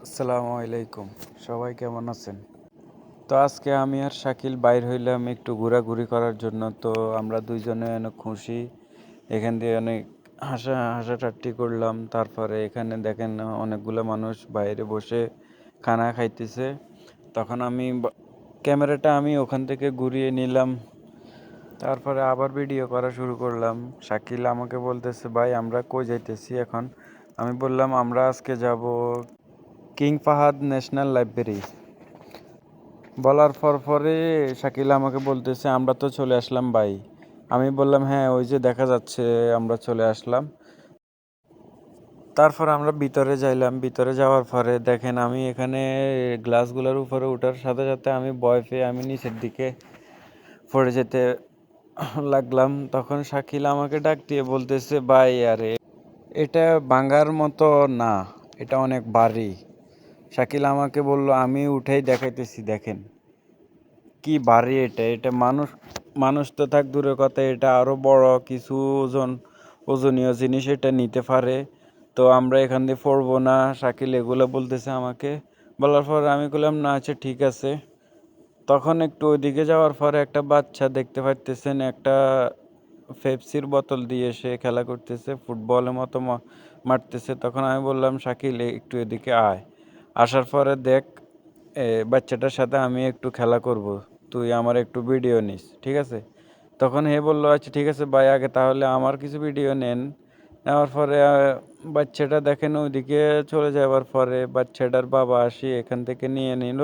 আসসালামু আলাইকুম। সবাই কেমন আছেন? তো আজকে আমি আর শাকিল বাইর হইলাম একটু ঘোরাঘুরি করার জন্য। তো আমরা দুইজনে অনেক খুশি। এখান দিয়ে অনেক হাসাহাসাঠাট্টি করলাম। তারপরে এখানে দেখেন অনেকগুলো মানুষ বাইরে বসে খানা খাইতেছে। তখন আমি ক্যামেরাটা ওখান থেকে ঘুরিয়ে নিলাম। তারপরে আবার ভিডিও করা শুরু করলাম। শাকিল আমাকে বলতেছে, ভাই আমরা কই যাইতেছি এখন? আমি বললাম আমরা আজকে যাব কিং ফাহাদ ন্যাশনাল লাইব্রেরি। বলার পরে শাকিল আমাকে বলতেছে, আমরা তো চলে আসলাম ভাই। আমি বললাম, হ্যাঁ ওই যে দেখা যাচ্ছে আমরা চলে আসলাম। তারপর আমরা ভিতরে যাইলাম। ভিতরে যাওয়ার পরে দেখেন আমি এখানে গ্লাসগুলোর উপরে ওঠার সাথে সাথে আমি ভয় পেয়ে আমি নিচের দিকে পড়ে যেতে লাগলাম। তখন শাকিল আমাকে ডাক দিয়ে বলতেছে, ভাই আরে এটা ভাঙার মতো না, এটা অনেক ভারী। শাকিল আমাকে বলল, আমি উঠেই দেখাইতেছি, দেখেন কি ভারী এটা। এটা মানুষ তো থাক দূরের কথা, এটা আরো বড় কিছু ওজনীয় জিনিস এটা নিতে পারে। তো আমরা এখান দিয়ে পড়বো না। শাকিল এগুলো বলতেছে আমাকে। বলার পর আমি বললাম, না আচ্ছা ঠিক আছে। তখন একটু ওইদিকে যাওয়ার পরে একটা বাচ্চা দেখতে পাচ্তেছেন, একটা পেপসির বোতল দিয়ে সে খেলা করতেছে, ফুটবলের মতো মারতেছে। তখন আমি বললাম, শাকিল একটু এদিকে আয়। আসার পরে দেখ, বাচ্চাটার সাথে আমি একটু খেলা করব, তুই আমার একটু ভিডিও নিস, ঠিক আছে? তখন হে বললো, আচ্ছা ঠিক আছে ভাই, আগে তাহলে আমার কিছু ভিডিও নেন। নেওয়ার পরে বাচ্চাটা দেখেন ওইদিকে চলে যাওয়ার পরে বাচ্চাটার বাবা আসি এখান থেকে নিয়ে নিল,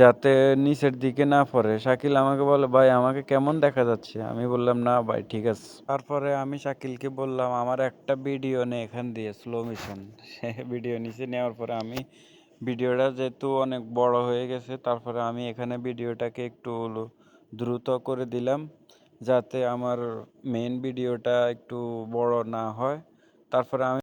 যাতে নিচের দিকে না পড়ে। শাকিল আমাকে বলে, ভাই আমাকে কেমন দেখা যাচ্ছে? আমি বললাম, না ভাই ঠিক আছে। তারপরে আমি শাকিলকে বললাম, আমার একটা ভিডিও নে এখান দিয়ে স্লো মোশন। সে ভিডিও নিচে নেওয়ার পরে আমি ভিডিওটা যেহেতু অনেক বড় হয়ে গেছে, তারপরে আমি এখানে ভিডিওটাকে একটু দ্রুত করে দিলাম, যাতে আমার মেইন ভিডিওটা একটু বড় না হয়। তারপরে আমি